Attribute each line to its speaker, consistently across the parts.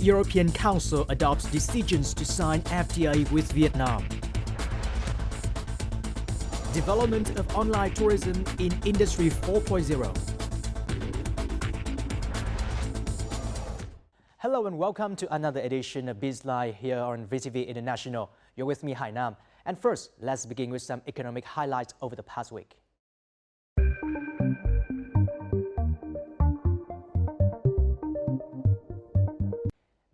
Speaker 1: European Council adopts decisions to sign FTA with Vietnam. Development of online tourism in Industry 4.0. Hello and welcome to another edition of BizLive here on VTV International. You're with me, Hai Nam. And first, let's begin with some economic highlights over the past week.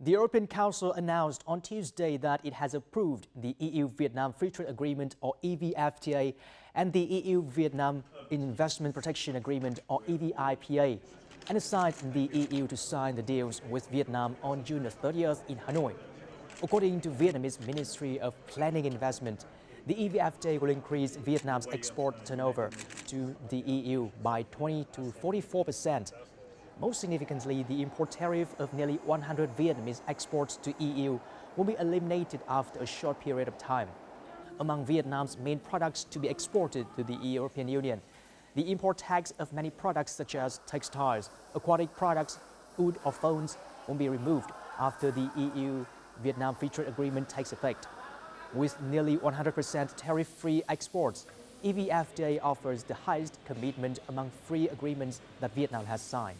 Speaker 1: The European Council announced on Tuesday that it has approved the EU-Vietnam Free Trade Agreement or EVFTA and the EU-Vietnam Investment Protection Agreement or EVIPA and assigned the EU to sign the deals with Vietnam on June 30th in Hanoi. According to Vietnamese Ministry of Planning and Investment, the EVFTA will increase Vietnam's export turnover to the EU by 20 to 44%. Most significantly, the import tariff of nearly 100 Vietnamese exports to EU will be eliminated after a short period of time. Among Vietnam's main products to be exported to the European Union, the import tax of many products such as textiles, aquatic products, wood or phones will be removed after the EU-Vietnam Free Trade Agreement takes effect. With nearly 100% tariff-free exports, EVFTA offers the highest commitment among free agreements that Vietnam has signed.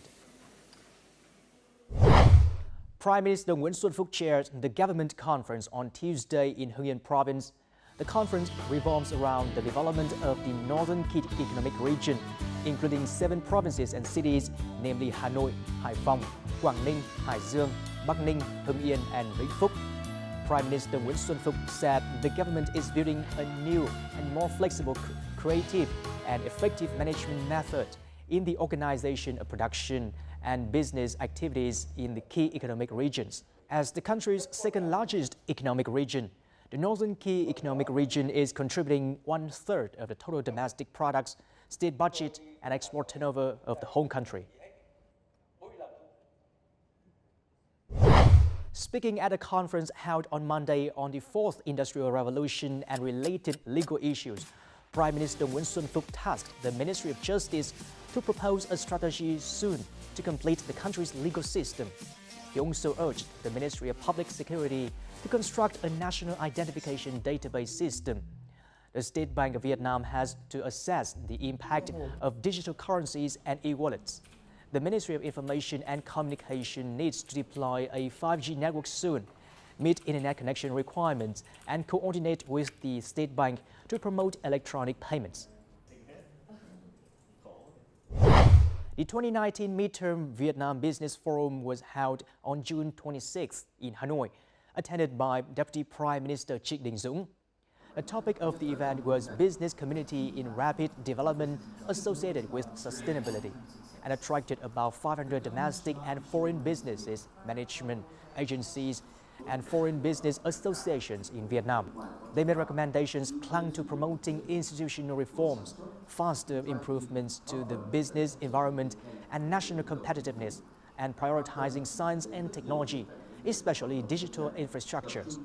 Speaker 1: Prime Minister Nguyễn Xuân Phúc chaired the government conference on Tuesday in Hưng Yên province. The conference revolves around the development of the Northern Key Economic Region, including 7 provinces and cities, namely Hanoi, Hải Phòng, Quảng Ninh, Hải Dương, Bắc Ninh, Hưng Yên, and Vĩnh Phúc. Prime Minister Nguyễn Xuân Phúc said the government is building a new and more flexible, creative, and effective management method in the organization of production and business activities in the key economic regions. As the country's second largest economic region, the Northern Key Economic Region is contributing 1/3 of the total domestic products, state budget, and export turnover of the whole country. Speaking at a conference held on Monday on the 4th Industrial Revolution and related legal issues, Prime Minister Nguyễn Xuân Phúc tasked the Ministry of Justice to propose a strategy soon to complete the country's legal system. He also urged the Ministry of Public Security to construct a national identification database system. The State Bank of Vietnam has to assess the impact of digital currencies and e-wallets. The Ministry of Information and Communication needs to deploy a 5G network soon, meet internet connection requirements, and coordinate with the State Bank to promote electronic payments. The 2019 Midterm Vietnam Business Forum was held on June 26th in Hanoi, attended by Deputy Prime Minister Trịnh Đình Dũng. The topic of the event was business community in rapid development associated with sustainability, and attracted about 500 domestic and foreign businesses, management agencies, and foreign business associations in Vietnam. They made recommendations clung to promoting institutional reforms, faster improvements to the business environment and national competitiveness, and prioritizing science and technology, especially digital infrastructures.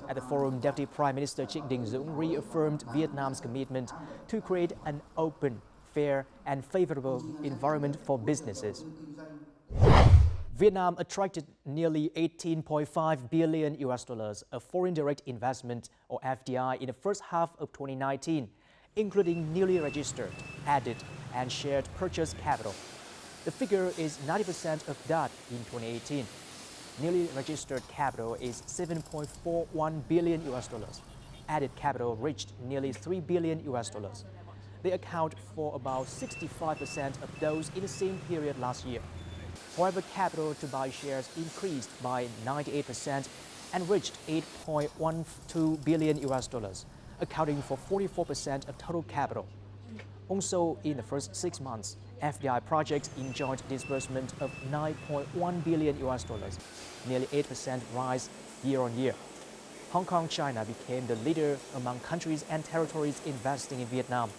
Speaker 1: At the forum, Deputy Prime Minister Trịnh Đình Dũng reaffirmed Vietnam's commitment to create an open, fair, and favorable environment for businesses. Vietnam attracted nearly 18.5 billion US dollars of foreign direct investment or FDI in the first half of 2019, including newly registered, added, and shared purchase capital. The figure is 90% of that in 2018. Newly registered capital is 7.41 billion US dollars. Added capital reached nearly 3 billion US dollars. They account for about 65% of those in the same period last year. However, capital to buy shares increased by 98% and reached 8.12 billion US dollars, accounting for 44% of total capital. Also, in the first 6 months, FDI projects enjoyed disbursement of 9.1 billion US dollars, nearly 8% rise year on year. Hong Kong, China became the leader among countries and territories investing in Vietnam,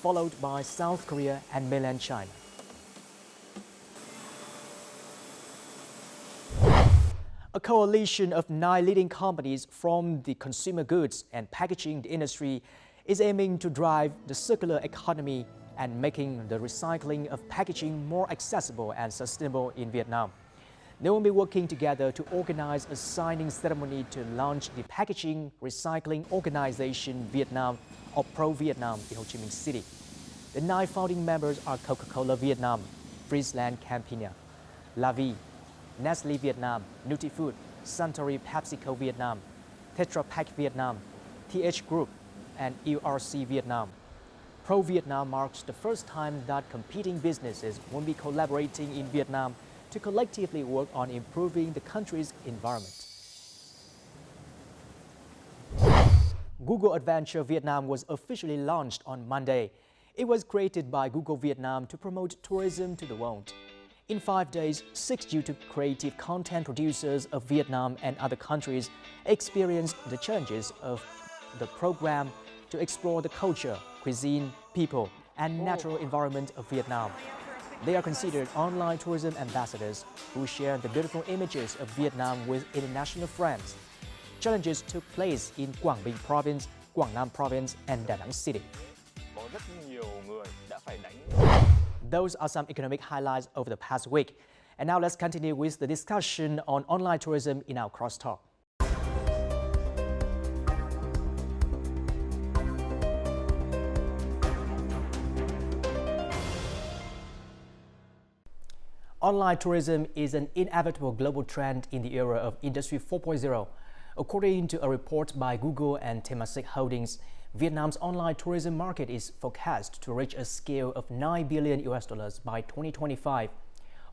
Speaker 1: followed by South Korea and mainland China. A coalition of 9 leading companies from the consumer goods and packaging industry is aiming to drive the circular economy and making the recycling of packaging more accessible and sustainable in Vietnam. They will be working together to organize a signing ceremony to launch the Packaging Recycling Organization Vietnam, or Pro-Vietnam, in Ho Chi Minh City. The 9 founding members are Coca-Cola Vietnam, Friesland Campina, La Vie, Nestle Vietnam, Nutifood, Suntory PepsiCo Vietnam, Tetra Pak Vietnam, TH Group, and URC Vietnam. Pro-Vietnam marks the first time that competing businesses will be collaborating in Vietnam to collectively work on improving the country's environment. Google Adventure Vietnam was officially launched on Monday. It was created by Google Vietnam to promote tourism to the world. In 5 days, 6 YouTube creative content producers of Vietnam and other countries experienced the challenges of the program to explore the culture, cuisine, people, and natural environment of Vietnam. They are considered online tourism ambassadors who share the beautiful images of Vietnam with international friends. Challenges took place in Quảng Bình Province, Quảng Nam Province, and Da Nang City. Those are some economic highlights over the past week. And now let's continue with the discussion on online tourism in our crosstalk. Online tourism is an inevitable global trend in the era of Industry 4.0. According to a report by Google and Temasek Holdings, Vietnam's online tourism market is forecast to reach a scale of $9 billion by 2025.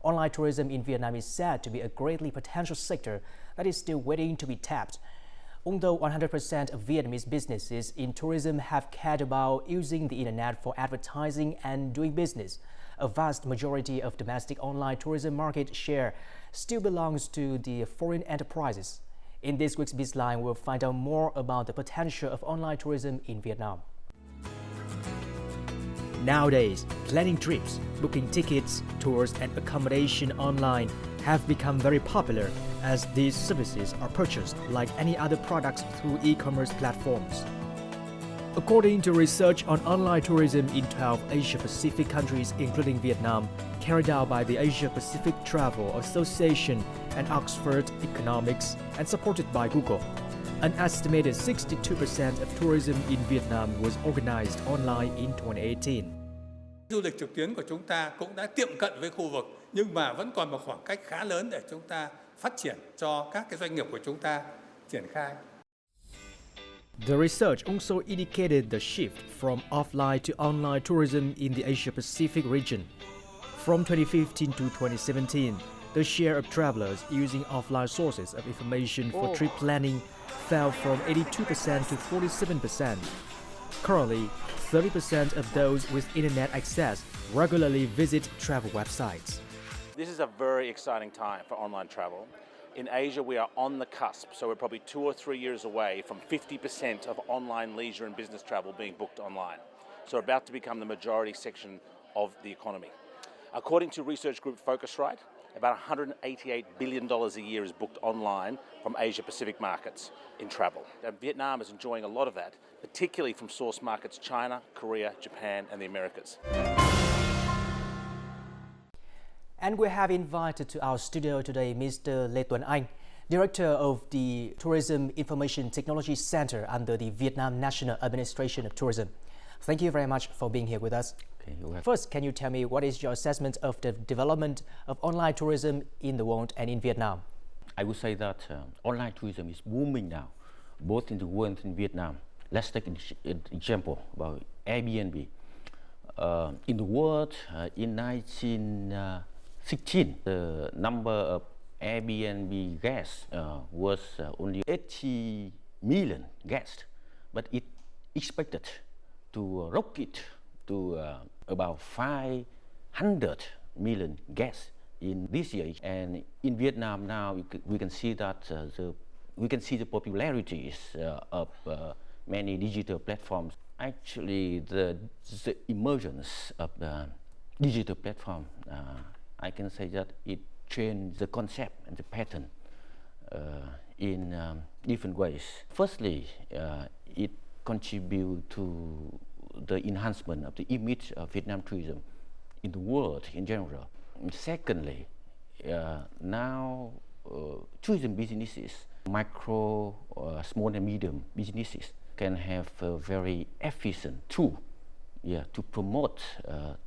Speaker 1: Online tourism in Vietnam is said to be a greatly potential sector that is still waiting to be tapped. Although 100% of Vietnamese businesses in tourism have cared about using the internet for advertising and doing business, a vast majority of domestic online tourism market share still belongs to the foreign enterprises. In this week's BizLine, we'll find out more about the potential of online tourism in Vietnam. Nowadays, planning trips, booking tickets, tours, and accommodation online have become very popular as these services are purchased like any other products through e-commerce platforms. According to research on online tourism in 12 Asia-Pacific countries, including Vietnam, carried out by the Asia-Pacific Travel Association and Oxford Economics and supported by Google, an estimated 62% of tourism in Vietnam was organized online in 2018.
Speaker 2: Du lịch trực tuyến của chúng ta cũng đã tiệm cận với khu vực, nhưng mà vẫn còn một khoảng cách khá lớn để chúng ta phát triển cho các cái doanh nghiệp của chúng ta triển khai.
Speaker 1: The research also indicated the shift from offline to online tourism in the Asia-Pacific region. From 2015 to 2017, the share of travelers using offline sources of information for trip planning fell from 82% to 47%. Currently, 30% of those with internet access regularly visit travel websites.
Speaker 3: This is a very exciting time for online travel. In Asia, we are on the cusp, so we're probably 2 or 3 years away from 50% of online leisure and business travel being booked online. So we're about to become the majority section of the economy. According to research group Focusrite, about $188 billion a year is booked online from Asia-Pacific markets in travel. And Vietnam is enjoying a lot of that, particularly from source markets China, Korea, Japan, and the Americas.
Speaker 1: And we have invited to our studio today Mr. Lê Tuấn Anh, Director of the Tourism Information Technology Center under the Vietnam National Administration of Tourism. Thank you very much for being here with us.
Speaker 4: Okay,
Speaker 1: First, can you tell me what is your assessment of the development of online tourism in the world and in Vietnam?
Speaker 4: I would say that online tourism is booming now, both in the world and in Vietnam. Let's take an example about Airbnb. In the world, in 1916, the number of Airbnb guests was only 80 million guests, but it expected to rocket to about 500 million guests in this year. And in Vietnam now, we can see that the popularities of many digital platforms. Actually, the emergence of the digital platform, I can say that it changed the concept and the pattern in different ways. Firstly, it contributes to the enhancement of the image of Vietnam tourism in the world in general. And secondly, now tourism businesses, micro, small and medium businesses can have a very efficient tool to promote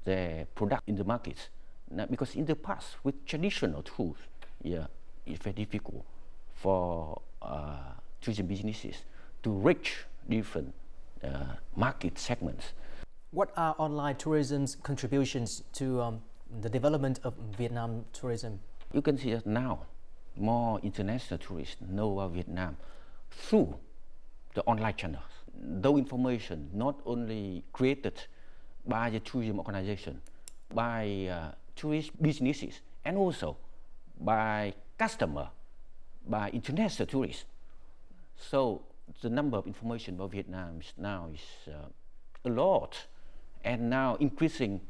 Speaker 4: their product in the markets. Now, because in the past, with traditional tools, it's very difficult for tourism businesses to reach different market segments.
Speaker 1: What are online tourism's contributions to the development of Vietnam tourism?
Speaker 4: You can see that now more international tourists know about Vietnam through the online channels. Though information not only created by the tourism organization, by tourist businesses, and also by customer, by international tourists. So the number of information about Vietnam now is a lot, and now increasing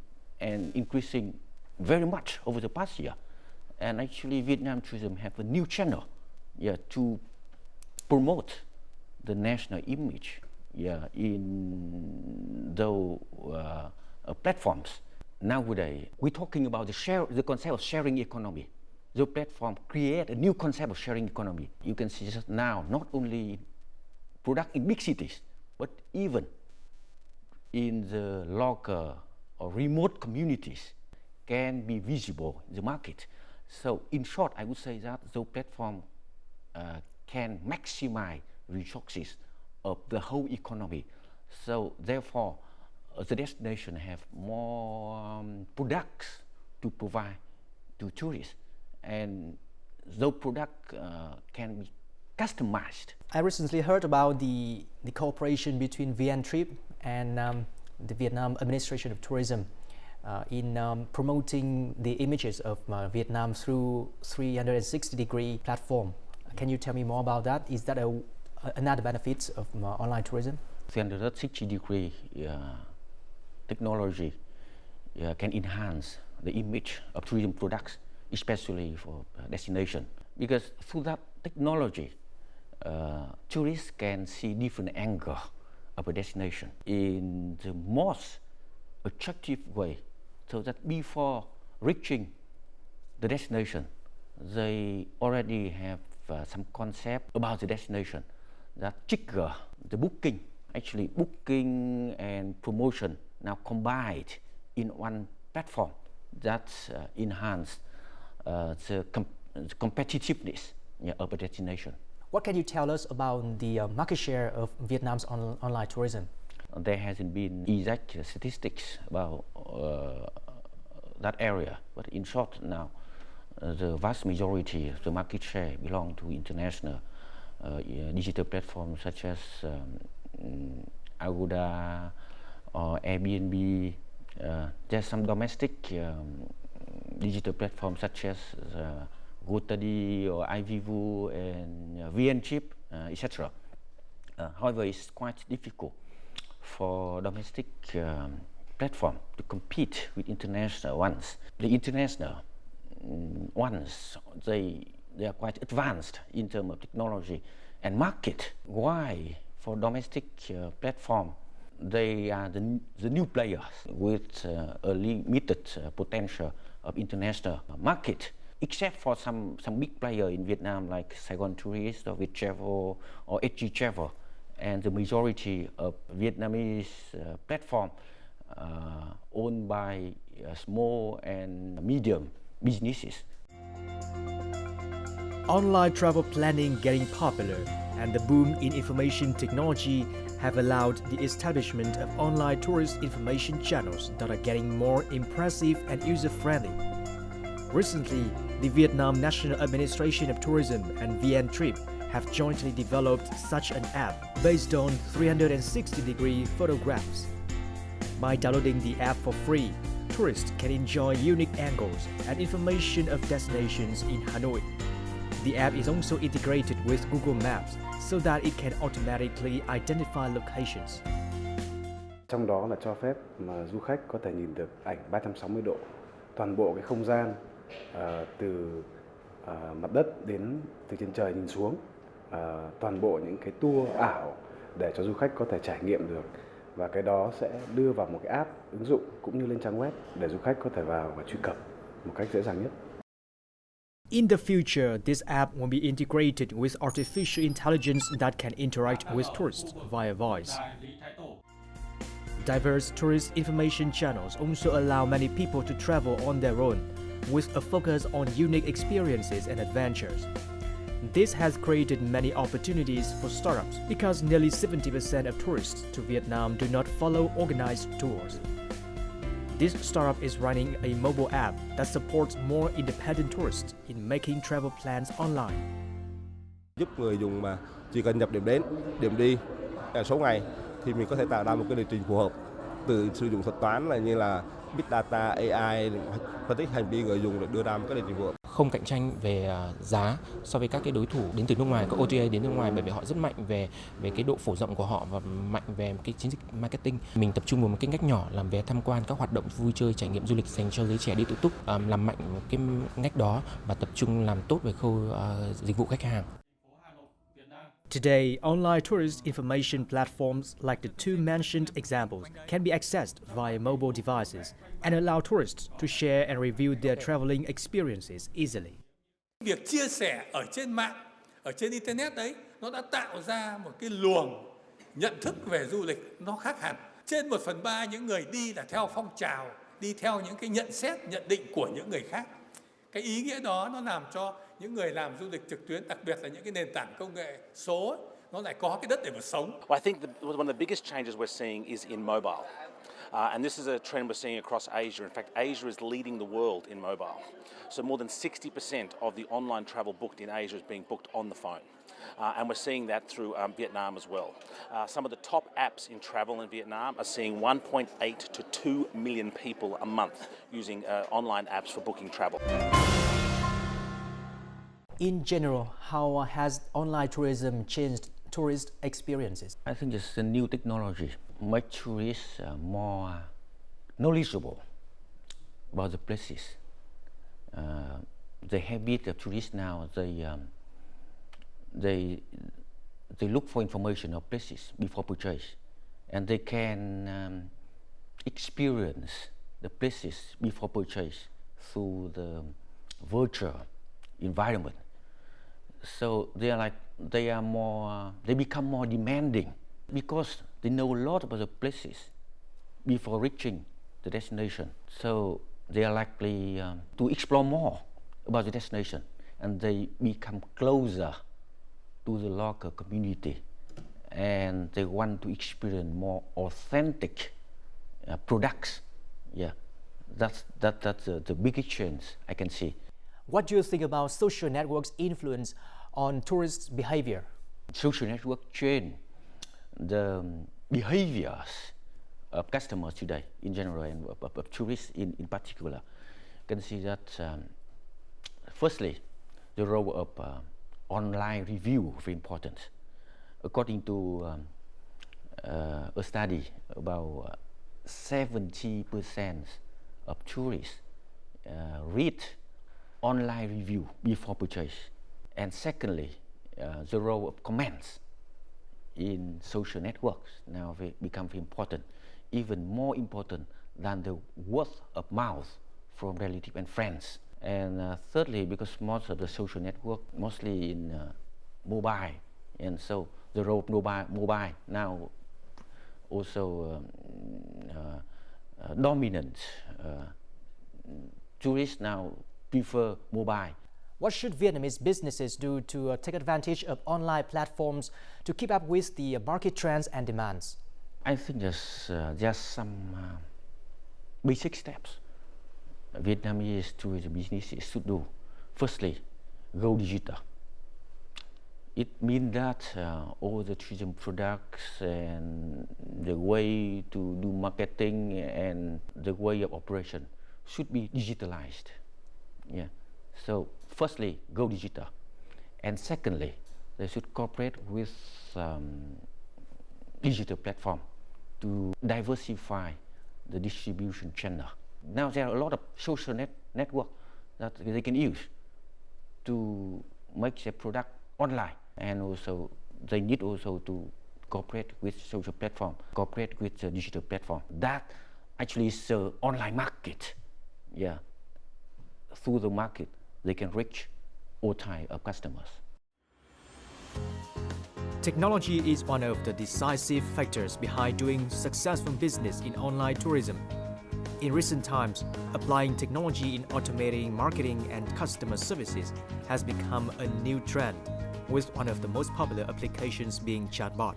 Speaker 4: very much over the past year. And actually Vietnam tourism have a new channel to promote the national image in those platforms. Nowadays we're talking about the concept of sharing economy. The platform create a new concept of sharing economy. You can see that now not only product in big cities, but even in the local or remote communities can be visible in the market. So in short, I would say that the platform can maximize resources of the whole economy. So therefore, the destination have more products to provide to tourists, and those products can be customized.
Speaker 1: I recently heard about the cooperation between VnTrip and the Vietnam Administration of Tourism in promoting the images of Vietnam through 360-degree platform. Can you tell me more about that? Is that another benefit of online tourism?
Speaker 4: 360-degree technology can enhance the image of tourism products, especially for destination. Because through that technology, tourists can see different angles of a destination in the most attractive way, so that before reaching the destination, they already have some concept about the destination that trigger the booking. Actually, booking and promotion now combined in one platform that enhance the competitiveness of a destination.
Speaker 1: What can you tell us about the market share of Vietnam's online tourism?
Speaker 4: There hasn't been exact statistics about that area, but in short now, the vast majority of the market share belong to international digital platforms such as Agoda or Airbnb. There's some domestic digital platforms such as GoTudy or iVivo and VnTrip, etc. However, it's quite difficult for domestic platform to compete with international ones. The international ones, they are quite advanced in terms of technology and market. Why for domestic platform, they are the new players with a limited potential of international market, except for some big player in Vietnam like Saigon Tourist or Viettravel or HG Travel, and the majority of Vietnamese platform owned by small and medium businesses.
Speaker 1: Online travel planning getting popular and the boom in information technology have allowed the establishment of online tourist information channels that are getting more impressive and user-friendly. Recently, the Vietnam National Administration of Tourism and VnTrip have jointly developed such an app based on 360-degree photographs. By downloading the app for free, tourists can enjoy unique angles and information of destinations in Hanoi. The app is also integrated with Google Maps so that it can automatically identify locations.
Speaker 5: Trong đó là cho phép mà du khách có thể nhìn được ảnh 360 độ, toàn bộ cái không gian từ mặt đất đến từ trên trời nhìn xuống, toàn bộ những cái tour ảo để cho du khách có thể trải nghiệm được, và cái đó sẽ đưa vào một cái app ứng dụng cũng như lên trang web để du khách có thể vào và truy cập một cách dễ dàng nhất.
Speaker 1: In the future, this app will be integrated with artificial intelligence that can interact with tourists via voice. Diverse tourist information channels also allow many people to travel on their own, with a focus on unique experiences and adventures. This has created many opportunities for startups because nearly 70% of tourists to Vietnam do not follow organized tours. This startup is running a mobile app that supports more independent tourists in making travel plans online.
Speaker 6: Giúp người dùng mà chỉ cần nhập điểm đến, điểm đi, số ngày thì mình có thể tạo ra một cái lịch trình phù hợp từ sử dụng thuật toán như là Big Data, AI, phân tích hành vi người dùng để đưa ra một cái lịch trình phù hợp.
Speaker 7: Không cạnh tranh về giá so với các cái đối thủ đến từ nước ngoài, các OTA đến nước ngoài, bởi vì họ rất mạnh về cái độ phổ rộng của họ và mạnh về cái chiến dịch marketing. Mình tập trung vào một cái ngách nhỏ làm về tham quan các hoạt động vui chơi trải nghiệm du lịch dành cho giới trẻ đi tự túc, làm mạnh cái ngách đó và tập trung làm tốt về khâu dịch vụ khách hàng.
Speaker 1: Today, online tourist information platforms like the two mentioned examples can be accessed via mobile devices and allow tourists to share and review their traveling experiences easily.
Speaker 2: Việc chia sẻ ở trên mạng, ở trên Internet đấy, nó đã tạo ra một cái luồng nhận thức về du lịch nó khác hẳn. Trên 1/3 những người đi là theo phong trào, đi theo những cái nhận xét, nhận định của những người khác. Cái ý nghĩa đó nó làm cho những người làm du lịch trực tuyến, đặc biệt là những cái nền tảng công nghệ số, nó lại có cái đất để mà sống.
Speaker 3: Well, I think one of the biggest changes we're seeing is in mobile. And this is a trend we're seeing across Asia. In fact, Asia is leading the world in mobile. So more than 60% of the online travel booked in Asia is being booked on the phone. And we're seeing that through Vietnam as well. Some of the top apps in travel in Vietnam are seeing 1.8 to 2 million people a month using online apps for booking travel.
Speaker 1: In general, how has online tourism changed tourist experiences?
Speaker 4: I think it's a new technology, make tourists more knowledgeable about the places. The habit of tourists now, they look for information of places before purchase, and they can experience the places before purchase through the virtual environment. So they become more demanding because they know a lot about the places before reaching the destination. So they are likely to explore more about the destination, and they become closer to the local community, and they want to experience more authentic products. Yeah, that's the biggest change I can see.
Speaker 1: What do you think about social networks' influence on tourists' behavior?
Speaker 4: Social network change the behaviors of customers today in general and of tourists in particular. You can see that firstly, the role of online review is very important. According to a study, about 70% of tourists read online review before purchase. And secondly, the role of comments in social networks now become very important, even more important than the word of mouth from relatives and friends. And thirdly, because most of the social network mostly in mobile, and so the role of mobile now also dominant. Tourists now prefer mobile.
Speaker 1: What should Vietnamese businesses do to take advantage of online platforms to keep up with the market trends and demands?
Speaker 4: I think there's just some basic steps Vietnamese tourism businesses should do. Firstly, go digital. It means that all the tourism products and the way to do marketing and the way of operation should be digitalized. Yeah. So firstly, go digital. And secondly, they should cooperate with digital platform to diversify the distribution channel. Now there are a lot of social network that they can use to make their product online, and also they need also to cooperate with social platform, cooperate with the digital platform. That actually is the online market. Yeah. Through the market, they can reach all type of customers.
Speaker 1: Technology is one of the decisive factors behind doing successful business in online tourism. In recent times, applying technology in automating marketing and customer services has become a new trend, with one of the most popular applications being chatbot.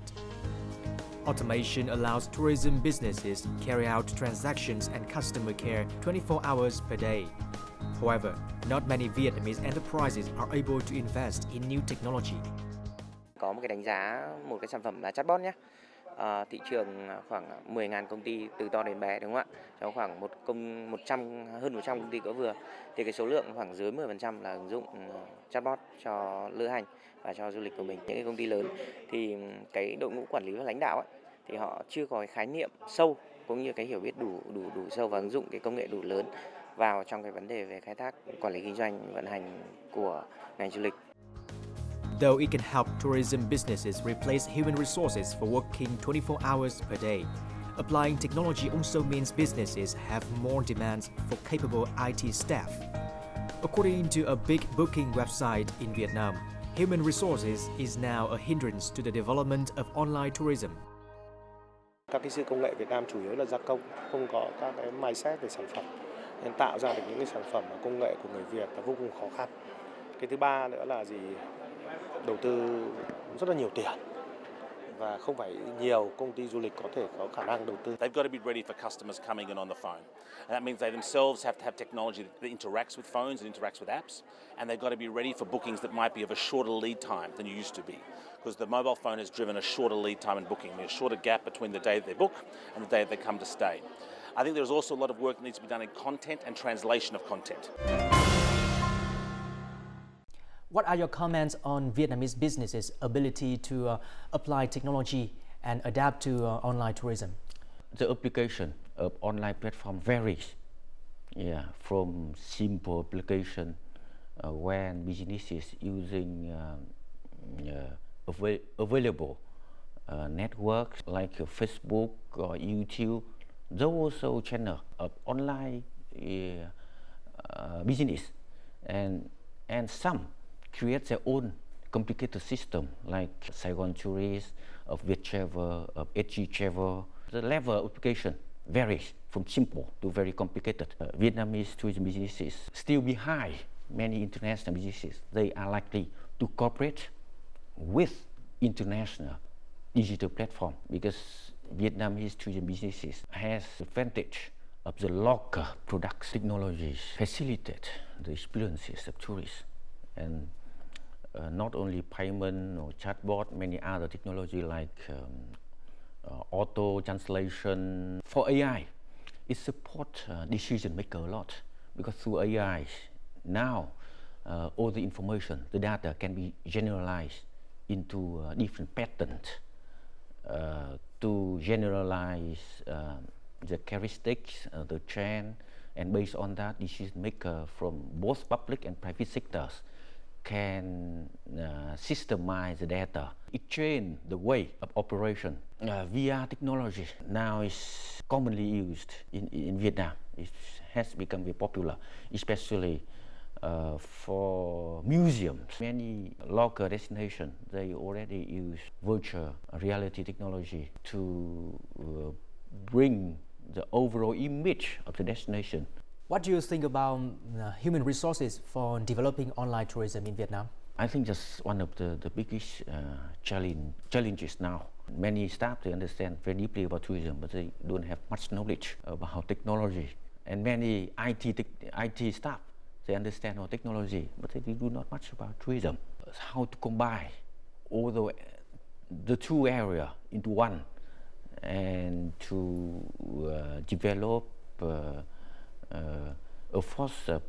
Speaker 1: Automation allows tourism businesses to carry out transactions and customer care 24 hours per day. However, not many Vietnamese enterprises are able to invest in new technology.
Speaker 8: Có một cái đánh giá một cái sản phẩm là chatbot nhé. Thị trường khoảng 10.000 công ty từ to đến bé, đúng không ạ? Trong khoảng hơn 100 công ty cỡ vừa, thì cái số lượng khoảng dưới 10% là ứng dụng chatbot cho lữ hành và cho du lịch của mình. Những cái công ty lớn thì cái đội ngũ quản lý và lãnh đạo ấy, thì họ chưa có cái khái niệm sâu cũng như cái hiểu biết đủ sâu và ứng dụng cái công nghệ đủ lớn vào trong cái vấn đề về khai thác, quản lý kinh doanh, vận hành của ngành du lịch.
Speaker 1: Though it can help tourism businesses replace human resources for working 24 hours per day, applying technology also means businesses have more demands for capable IT staff. According to a big booking website in Vietnam, human resources is now a hindrance to the development of online tourism.
Speaker 9: Các cái sư công nghệ Việt Nam chủ yếu là gia công, không có các cái mindset về sản phẩm, nên tạo ra được những cái sản phẩm công nghệ của người Việt là vô cùng khó khăn. Cái thứ ba nữa là đầu tư rất là nhiều tiền và không phải nhiều công ty du lịch có thể có khả năng đầu tư.
Speaker 3: They've got to be ready for customers coming in on the phone. And that means they themselves have to have technology that interacts with phones and interacts with apps. And they've got to be ready for bookings that might be of a shorter lead time than you used to be. Because the mobile phone has driven a shorter lead time in booking, a shorter gap between the day that they book and the day that they come to stay. I think there's also a lot of work that needs to be done in content and translation of content.
Speaker 1: What are your comments on Vietnamese businesses' ability to apply technology and adapt to online tourism?
Speaker 4: The application of online platform varies. From simple application when businesses using available networks like Facebook or YouTube, those also channel of online business, and some create their own complicated system like Saigon Tourist, of Viet Travel, of SG Travel. The level of application varies from simple to very complicated. Vietnamese tourism businesses still behind many international businesses. They are likely to cooperate with international digital platform because Vietnamese tourism businesses has advantage of the local products. Technologies facilitate the experiences of tourists, and not only payment or chatbot, many other technology like auto translation. For AI, it supports decision maker a lot because through AI now all the information, the data can be generalized into different patterns to generalize the characteristics, the trend, and based on that, decision maker from both public and private sectors can systemize the data. It changes the way of operation. VR technology now is commonly used in Vietnam. It has become very popular, especially for museums. Many local destinations, they already use virtual reality technology to bring the overall image of the destination.
Speaker 1: What do you think about human resources for developing online tourism in Vietnam?
Speaker 4: I think that's one of the biggest challenges now. Many staff, they understand very deeply about tourism, but they don't have much knowledge about technology. And many IT staff, they understand our technology, but they do not much about tourism. How to combine all the two areas into one and to develop a force of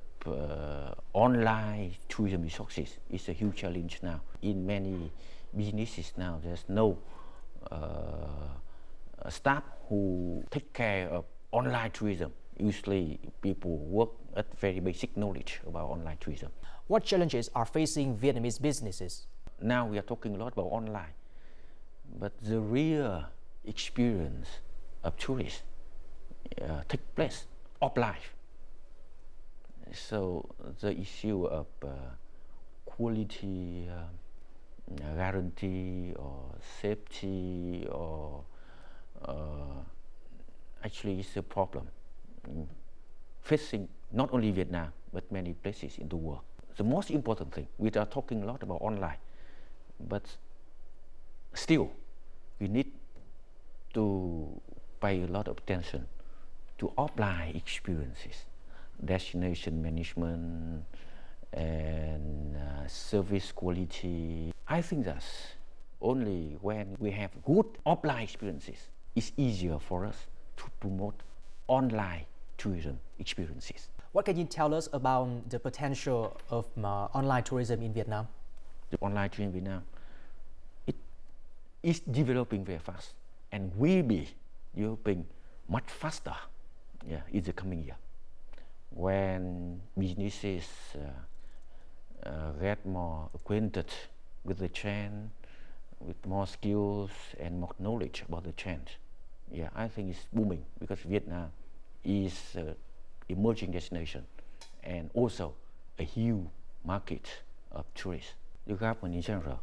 Speaker 4: online tourism resources is a huge challenge now. In many businesses now, there's no staff who take care of online tourism. Usually people work at very basic knowledge about online tourism.
Speaker 1: What challenges are facing Vietnamese businesses?
Speaker 4: Now we are talking a lot about online, but the real experience of tourists take place offline. So the issue of quality guarantee or safety or actually it's a problem facing not only Vietnam but many places in the world. The most important thing, we are talking a lot about online, but still we need to pay a lot of attention to offline experiences, destination management and service quality. I think that only when we have good offline experiences, it's easier for us to promote online tourism experiences.
Speaker 1: What can you tell us about the potential of online tourism in Vietnam?
Speaker 4: The online tourism in Vietnam, it is developing very fast and will be developing much faster in the coming year. When businesses get more acquainted with the trend, with more skills and more knowledge about the trend, I think it's booming because Vietnam is an emerging destination and also a huge market of tourists. The government in general,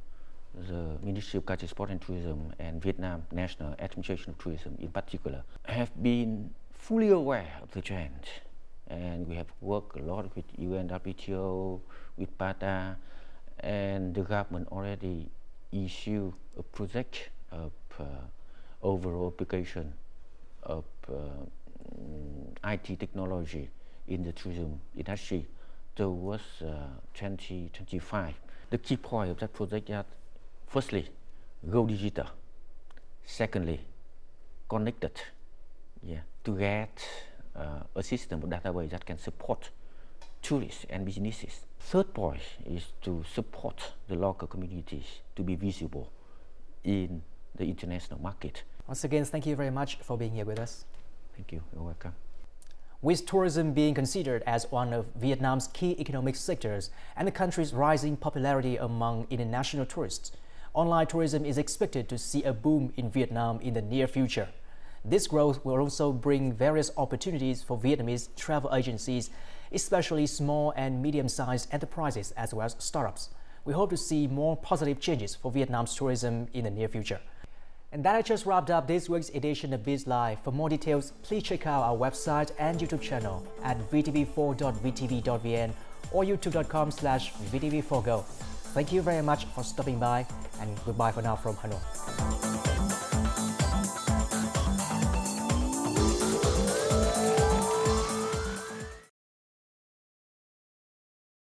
Speaker 4: the Ministry of Culture, Sport and Tourism and Vietnam National Administration of Tourism in particular have been fully aware of the trend, and we have worked a lot with UNWTO, with PATA, and the government already issued a project of overall application of IT technology in the tourism industry towards 2025. The key point of that project is firstly, go digital. Secondly, connected, to get a system of database that can support tourists and businesses. Third point is to support the local communities to be visible in the international market.
Speaker 1: Once again, thank you very much for being here with us.
Speaker 4: Thank you. You're welcome.
Speaker 1: With tourism being considered as one of Vietnam's key economic sectors and the country's rising popularity among international tourists, online tourism is expected to see a boom in Vietnam in the near future. This growth will also bring various opportunities for Vietnamese travel agencies, especially small and medium-sized enterprises as well as startups. We hope to see more positive changes for Vietnam's tourism in the near future. And that just wrapped up this week's edition of Biz Live. For more details, please check out our website and YouTube channel at vtv4.vtv.vn or youtube.com/vtv4go. Thank you very much for stopping by, and goodbye for now from Hanoi.